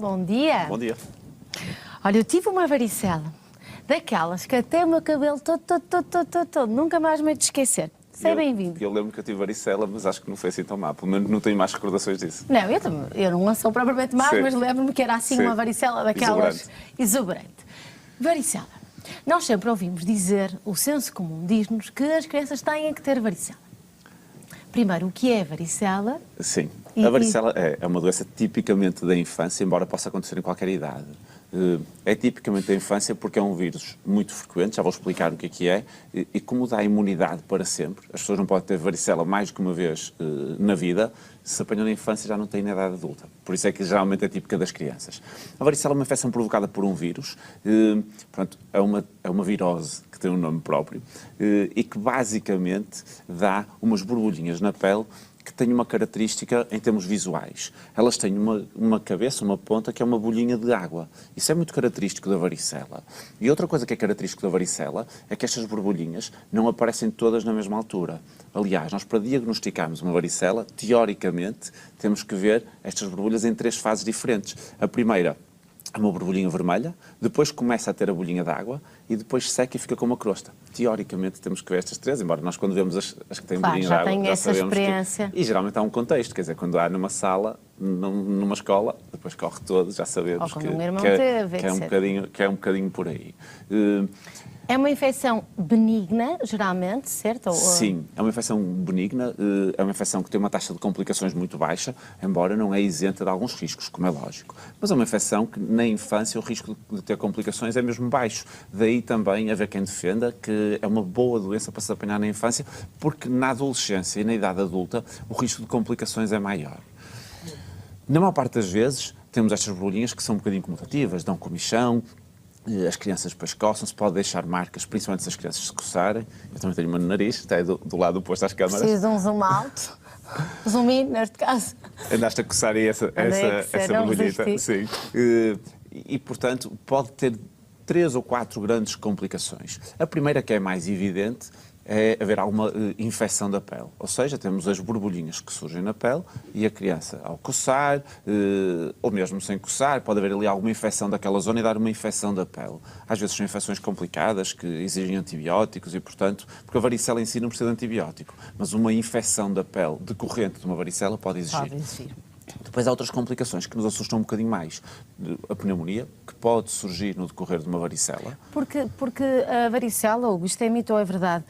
bom dia. Bom dia. Olha, eu tive uma varicela, daquelas que até o meu cabelo todo, nunca mais me hei de esquecer. Seja bem-vindo. Eu lembro que eu tive varicela, mas acho que não foi assim tão má. Pelo menos não tenho mais recordações disso. Não, eu não sou propriamente má, Sim. mas lembro-me que era assim Sim. uma varicela daquelas exuberante. Varicela. Nós sempre ouvimos dizer, o senso comum diz-nos que as crianças têm que ter varicela. Primeiro, o que é varicela? Sim. A varicela é uma doença tipicamente da infância, embora possa acontecer em qualquer idade. É tipicamente da infância porque é um vírus muito frequente, já vou explicar o que é, e como dá imunidade para sempre, as pessoas não podem ter varicela mais que uma vez na vida, se apanham na infância já não têm na idade adulta. Por isso é que geralmente é típica das crianças. A varicela é uma infecção provocada por um vírus, é uma virose que tem um nome próprio, e que basicamente dá umas borbulhinhas na pele que têm uma característica em termos visuais. Elas têm uma cabeça, uma ponta, que é uma bolhinha de água. Isso é muito característico da varicela. E outra coisa que é característico da varicela é que estas borbulhinhas não aparecem todas na mesma altura. Aliás, nós para diagnosticarmos uma varicela, teoricamente, temos que ver estas borbulhas em 3 fases diferentes. A primeira é uma borbulhinha vermelha, depois começa a ter a bolinha de água e depois seca e fica com uma crosta. Teoricamente temos que ver estas 3, embora nós quando vemos as que têm bolinha de água já essa sabemos experiência. E geralmente há um contexto, quer dizer, quando há numa sala, numa escola, depois corre todo, já sabemos Ou quando um irmão teve, que é um bocadinho por aí. É uma infecção benigna, geralmente, certo? Sim, é uma infecção benigna, é uma infecção que tem uma taxa de complicações muito baixa, embora não é isenta de alguns riscos, como é lógico. Mas é uma infecção que na infância o risco de ter complicações é mesmo baixo. Daí também haver quem defenda que é uma boa doença para se apanhar na infância, porque na adolescência e na idade adulta o risco de complicações é maior. Na maior parte das vezes temos estas bolinhas que são um bocadinho comodativas, dão comichão, as crianças depois coçam-se, pode deixar marcas, principalmente se as crianças se coçarem. Eu também tenho uma no nariz, está aí do lado oposto às câmaras. Preciso de um zoom alto, zoom in, neste caso. Andaste a coçar aí essa borbulhita. Sim. Portanto, pode ter 3 ou 4 grandes complicações. A primeira, que é mais evidente, é haver alguma infecção da pele. Ou seja, temos as borbulhinhas que surgem na pele e a criança, ao coçar, ou mesmo sem coçar, pode haver ali alguma infecção daquela zona e dar uma infecção da pele. Às vezes são infecções complicadas que exigem antibióticos e, portanto, porque a varicela em si não precisa de antibiótico, mas uma infecção da pele decorrente de uma varicela pode exigir. Pode exigir. Depois há outras complicações que nos assustam um bocadinho mais. A pneumonia, que pode surgir no decorrer de uma varicela. Porque a varicela, ou isto é mito ou é verdade,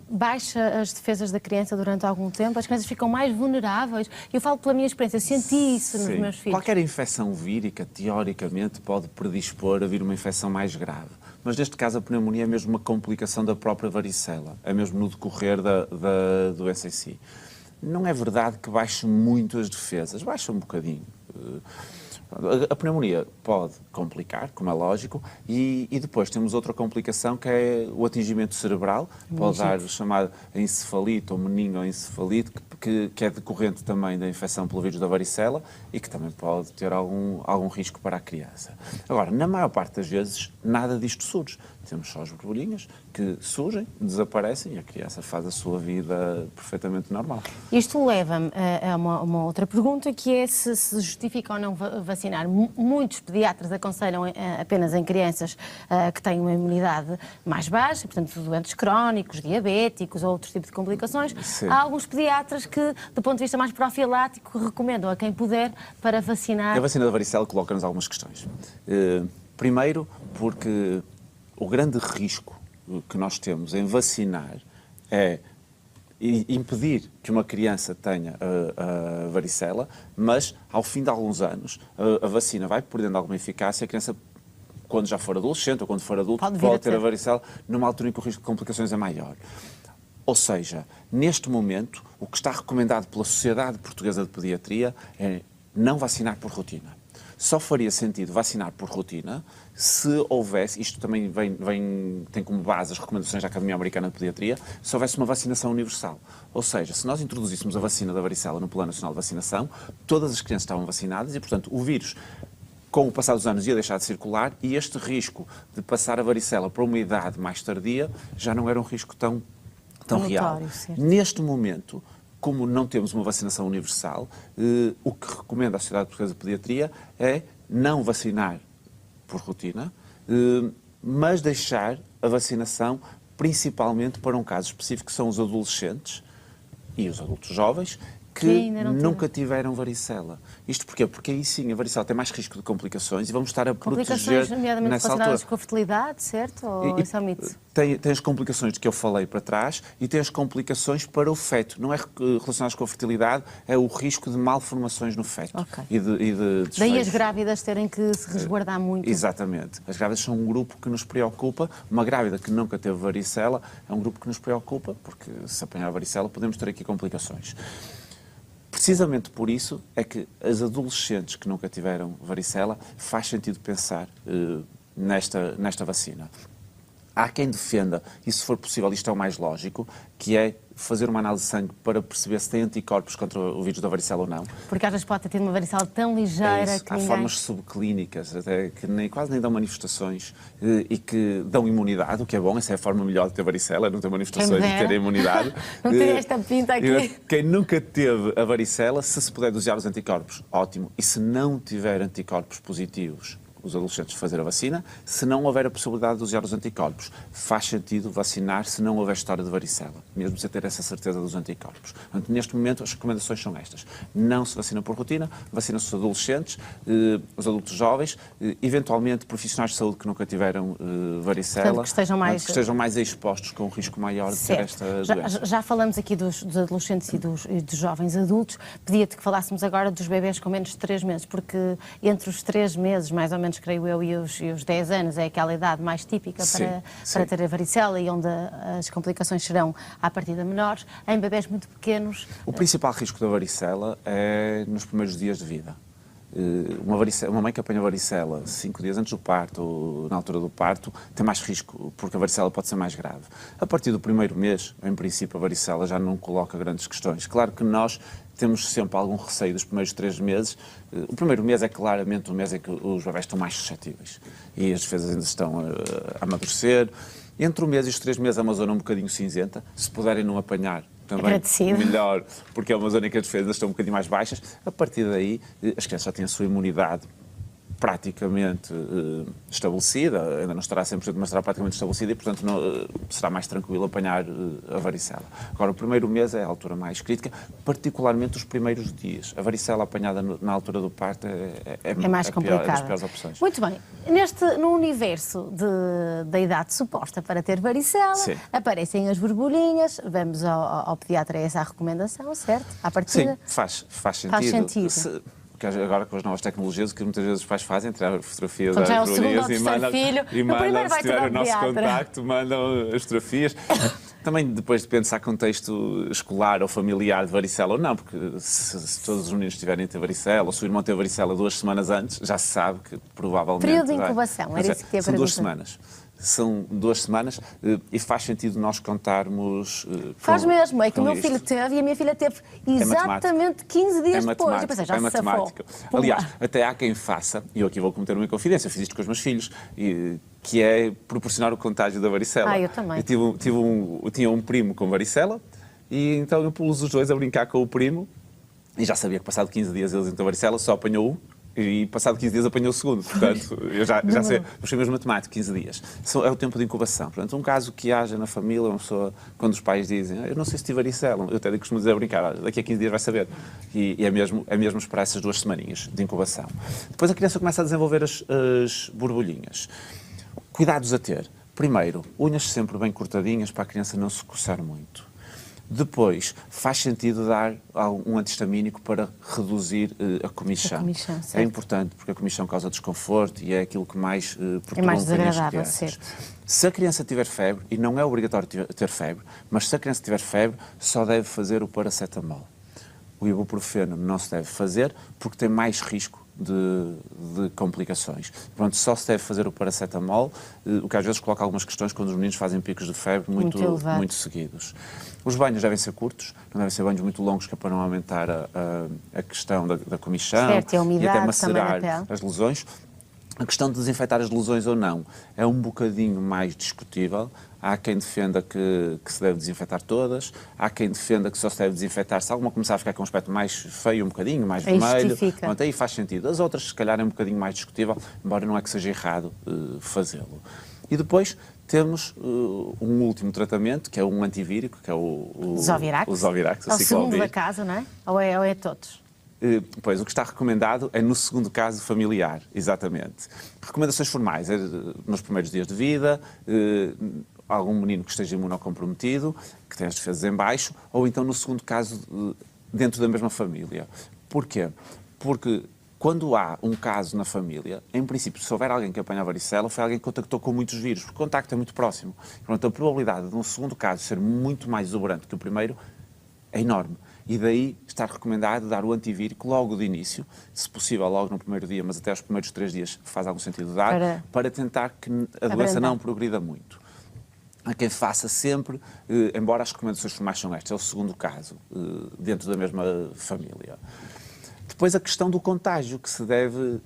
baixa as defesas da criança durante algum tempo, as crianças ficam mais vulneráveis. Eu falo pela minha experiência, senti isso nos meus filhos. Qualquer infecção vírica, teoricamente, pode predispor a vir uma infecção mais grave. Mas neste caso a pneumonia é mesmo uma complicação da própria varicela, é mesmo no decorrer da doença em si. Não é verdade que baixe muito as defesas, baixa um bocadinho. A pneumonia pode complicar, como é lógico, e depois temos outra complicação que é o atingimento cerebral, pode dar o chamado encefalite ou meningoencefalite, que é decorrente também da infecção pelo vírus da varicela e que também pode ter algum risco para a criança. Agora, na maior parte das vezes, nada disto surge. Temos só as borbulhinhas que surgem, desaparecem e a criança faz a sua vida perfeitamente normal. Isto leva-me a uma outra pergunta, que é se justifica ou não vacinar. Muitos pediatras aconselham apenas em crianças que têm uma imunidade mais baixa, portanto, doentes crónicos, diabéticos ou outros tipos de complicações. Sim. Há alguns pediatras que, do ponto de vista mais profilático, recomendam a quem puder para vacinar. A vacina da varicela coloca-nos algumas questões. Primeiro, porque o grande risco que nós temos em vacinar é impedir que uma criança tenha a varicela, mas ao fim de alguns anos a vacina vai perdendo alguma eficácia, a criança, quando já for adolescente ou quando for adulto, pode ter a varicela numa altura em que o risco de complicações é maior. Ou seja, neste momento, o que está recomendado pela Sociedade Portuguesa de Pediatria é não vacinar por rotina. Só faria sentido vacinar por rotina se houvesse, isto também tem como base as recomendações da Academia Americana de Pediatria, se houvesse uma vacinação universal. Ou seja, se nós introduzíssemos a vacina da varicela no Plano Nacional de Vacinação, todas as crianças estavam vacinadas e, portanto, o vírus, com o passar dos anos, ia deixar de circular e este risco de passar a varicela para uma idade mais tardia já não era um risco tão real. Certo. Neste momento, como não temos uma vacinação universal, o que recomenda a Sociedade Portuguesa de Pediatria é não vacinar por rotina, mas deixar a vacinação principalmente para um caso específico, que são os adolescentes e os adultos jovens que nunca tiveram varicela. Isto porquê? Porque aí sim a varicela tem mais risco de complicações e vamos estar a proteger nessa altura. Com a fertilidade, certo? Ou isso é um mito? Tem as complicações de que eu falei para trás e tem as complicações para o feto. Não é relacionadas com a fertilidade, é o risco de malformações no feto. E de daí as grávidas terem que se resguardar muito. Exatamente. As grávidas são um grupo que nos preocupa. Uma grávida que nunca teve varicela é um grupo que nos preocupa, porque se apanhar a varicela podemos ter aqui complicações. Precisamente por isso é que as adolescentes que nunca tiveram varicela faz sentido pensar nesta vacina. Há quem defenda, e se for possível isto é o mais lógico, que é fazer uma análise de sangue para perceber se tem anticorpos contra o vírus da varicela ou não. Porque às vezes pode ter uma varicela tão ligeira que há formas subclínicas, até que quase nem dão manifestações e que dão imunidade, o que é bom, essa é a forma melhor de ter varicela, não ter manifestações e ter imunidade. Não ter esta pinta aqui. Quem nunca teve a varicela, se puder dosear os anticorpos, ótimo. E se não tiver anticorpos positivos, os adolescentes fazer a vacina. Se não houver a possibilidade de usar os anticorpos, faz sentido vacinar se não houver história de varicela, mesmo sem ter essa certeza dos anticorpos. Portanto, neste momento, as recomendações são estas. Não se vacina por rotina, vacina-se os adolescentes, os adultos jovens, eventualmente profissionais de saúde que nunca tiveram varicela, portanto, que estejam mais expostos com um risco maior de ter esta doença. Já falamos aqui dos adolescentes e dos jovens adultos. Pedia-te que falássemos agora dos bebés com menos de 3 meses, porque entre os 3 meses, mais ou menos, creio eu, e os 10 anos é aquela idade mais típica para ter a varicela e onde as complicações serão à partida menores. Em bebés muito pequenos... O principal risco da varicela é nos primeiros dias de vida. Uma mãe que apanha varicela 5 dias antes do parto ou na altura do parto tem mais risco, porque a varicela pode ser mais grave. A partir do primeiro mês, em princípio, a varicela já não coloca grandes questões. Claro que nós temos sempre algum receio dos primeiros 3 meses. O primeiro mês é claramente o mês em que os bebés estão mais suscetíveis e as defesas ainda estão a amadurecer. Entre o mês e os 3 meses é uma zona um bocadinho cinzenta. Se puderem não apanhar, também melhor, porque é uma zona em que as defesas estão um bocadinho mais baixas. A partir daí, as crianças já têm a sua imunidade praticamente estabelecida, ainda não estará 100%, mas estará praticamente estabelecida e, portanto, será mais tranquilo apanhar a varicela. Agora, o primeiro mês é a altura mais crítica, particularmente os primeiros dias. A varicela apanhada na altura do parto é mais complicada. É das piores opções. Muito bem. No universo da idade suposta para ter varicela, aparecem as borbulhinhas, vamos ao pediatra a essa recomendação, certo? À partida? Sim, faz sentido. Agora com as novas tecnologias, o que muitas vezes os pais fazem, tirar fotografias das borbulhinhas e mandam, se tiver o nosso contacto, mandam as fotografias. Também depois depende se há contexto escolar ou familiar de varicela ou não, porque se todos os meninos tiverem a ter varicela, ou se o irmão ter varicela 2 semanas antes, já se sabe que provavelmente... Período de incubação, era isso que ia perguntar. São 2 semanas. São 2 semanas e faz sentido nós contarmos... Faz mesmo, é que o meu filho teve e a minha filha teve exatamente 15 dias depois. Eu pensei, já se safou. Aliás, até há quem faça, e eu aqui vou cometer uma inconfidência, eu fiz isto com os meus filhos, que é proporcionar o contágio da varicela. Eu também. Eu tinha um primo com varicela e então eu pus os dois a brincar com o primo e já sabia que passado 15 dias eles iam ter varicela, só apanhou um. E passado 15 dias apanhou o segundo, portanto, eu já sei, puxei mesmo matemático, 15 dias. É o tempo de incubação. Portanto, um caso que haja na família, uma pessoa, quando os pais dizem, eu não sei se tive varicela, eu até costumo dizer a brincar, daqui a 15 dias vai saber. E é mesmo esperar essas 2 semaninhas de incubação. Depois a criança começa a desenvolver as borbulhinhas. Cuidados a ter. Primeiro, unhas sempre bem cortadinhas para a criança não se coçar muito. Depois, faz sentido dar um antihistamínico para reduzir a comichão. É importante, porque a comichão causa desconforto e é aquilo que mais perturba as crianças. Se a criança tiver febre, e não é obrigatório ter febre, mas se a criança tiver febre, só deve fazer o paracetamol. O ibuprofeno não se deve fazer porque tem mais risco de complicações. Pronto, só se deve fazer o paracetamol, o que às vezes coloca algumas questões quando os meninos fazem picos de febre muito seguidos. Os banhos devem ser curtos, não devem ser banhos muito longos, que é para não aumentar a questão da comichão e a umidade, até macerar as lesões. A questão de desinfetar as lesões ou não é um bocadinho mais discutível. Há quem defenda que se deve desinfetar todas, há quem defenda que só se deve desinfetar se alguma começar a ficar com um aspecto mais feio, um bocadinho, mais vermelho. Pronto, aí faz sentido. As outras, se calhar, é um bocadinho mais discutível, embora não é que seja errado fazê-lo. E depois temos um último tratamento, que é um antivírico, que é o Zovirax. É o segundo da casa, não é? Ou é todos? Pois, o que está recomendado é no segundo caso familiar, exatamente. Recomendações formais, nos primeiros dias de vida, algum menino que esteja imunocomprometido, que tenha as defesas em baixo, ou então no segundo caso, dentro da mesma família. Porquê? Porque quando há um caso na família, em princípio, se houver alguém que apanha a varicela, foi alguém que contactou com muitos vírus, porque o contacto é muito próximo. Portanto, a probabilidade de um segundo caso ser muito mais exuberante que o primeiro é enorme. E daí está recomendado dar o antivírico logo de início, se possível logo no primeiro dia, mas até aos primeiros 3 dias faz algum sentido dar, para tentar que a doença não progrida muito. Há quem faça sempre, embora as recomendações formais são estas, é o segundo caso, dentro da mesma família. Depois a questão do contágio, que se deve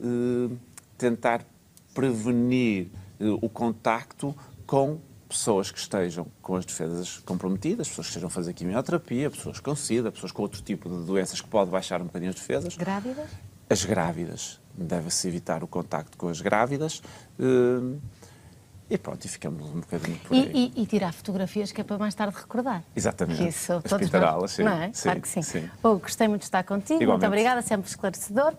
tentar prevenir o contacto com pessoas que estejam com as defesas comprometidas, pessoas que estejam a fazer quimioterapia, pessoas com SIDA, pessoas com outro tipo de doenças que pode baixar um bocadinho as defesas. Grávidas? As grávidas. Deve-se evitar o contacto com as grávidas. E pronto, e ficamos um bocadinho por aí. E tirar fotografias que é para mais tarde recordar. Exatamente. Que isso, todos nós, sim. Não é? Sim, claro que sim. Sim. Gostei muito de estar contigo. Igualmente. Muito obrigada, sempre esclarecedor.